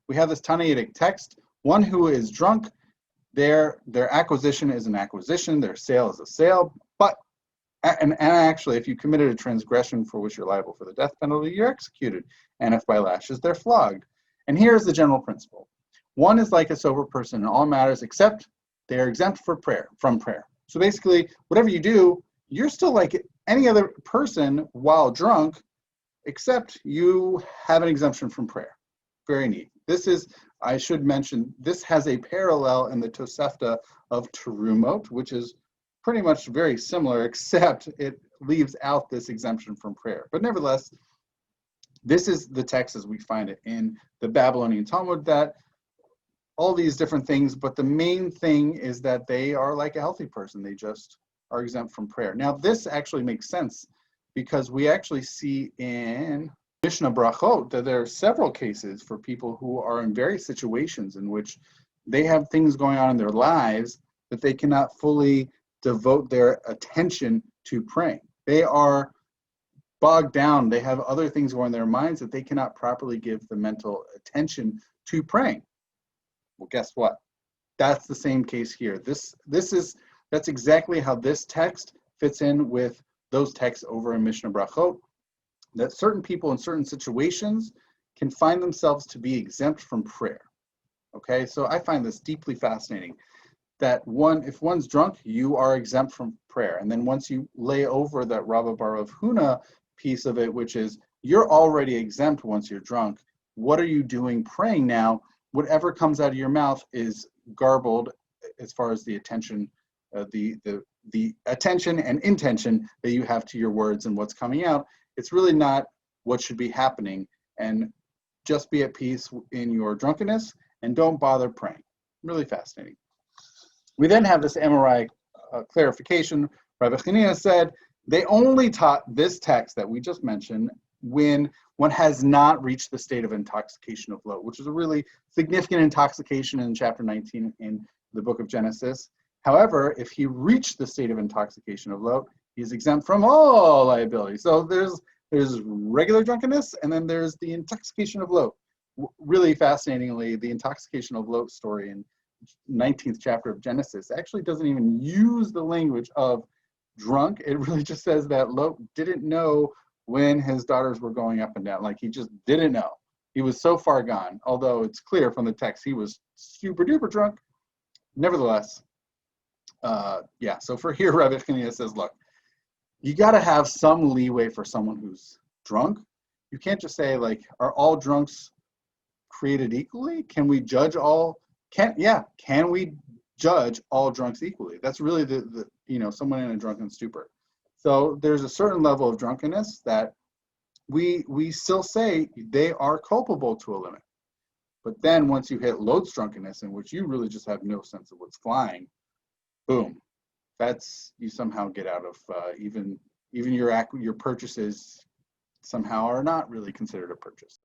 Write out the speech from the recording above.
we have this Tanaitic text. One who is drunk, their acquisition is an acquisition, their sale is a sale, but and actually, if you committed a transgression for which you're liable for the death penalty, you're executed. And if by lashes, they're flogged. And here's the general principle. One is like a sober person in all matters, except they are exempt from prayer. So basically, whatever you do, you're still like any other person while drunk, except you have an exemption from prayer. Very neat. This is, I should mention, this has a parallel in the Tosefta of Terumot, which is pretty much very similar, except it leaves out this exemption from prayer. But nevertheless, this is the text as we find it in the Babylonian Talmud, that all these different things, but the main thing is that they are like a healthy person. They just are exempt from prayer. Now, this actually makes sense because we actually see in Mishnah Brachot that there are several cases for people who are in various situations in which they have things going on in their lives that they cannot fully devote their attention to praying. They are bogged down. They have other things going in their minds that they cannot properly give the mental attention to praying. Well, guess what? That's the same case here. That's exactly how this text fits in with those texts over in Mishnah Brachot, that certain people in certain situations can find themselves to be exempt from prayer. Okay, so I find this deeply fascinating. That if one's drunk, you are exempt from prayer. And then once you lay over that Rabbah bar of Huna piece of it, which is you're already exempt once you're drunk, what are you doing praying now? Whatever comes out of your mouth is garbled as far as the attention, the attention and intention that you have to your words and what's coming out. It's really not what should be happening. And just be at peace in your drunkenness and don't bother praying. Really fascinating. We then have this Amorite clarification. Rabbi Chanina said they only taught this text that we just mentioned when one has not reached the state of intoxication of lot, which is a really significant intoxication in chapter 19 in the book of Genesis. However, if he reached the state of intoxication of lot, he's exempt from all liability. So there's regular drunkenness, and then there's the intoxication of lot. Really fascinatingly, the intoxication of lot story in 19th chapter of Genesis actually doesn't even use the language of drunk. It really just says that Lot didn't know when his daughters were going up and down. Like, he just didn't know. He was so far gone, although it's clear from the text he was super duper drunk. Nevertheless, so for here, Rabbi Chanina says, look, you got to have some leeway for someone who's drunk. You can't just say, like, are all drunks created equally? Can we judge all? Can we judge all drunks equally? That's really the someone in a drunken stupor. So there's a certain level of drunkenness that we still say they are culpable to a limit. But then once you hit Lot's drunkenness, in which you really just have no sense of what's flying, boom, that's, you somehow get out of even your purchases somehow are not really considered a purchase.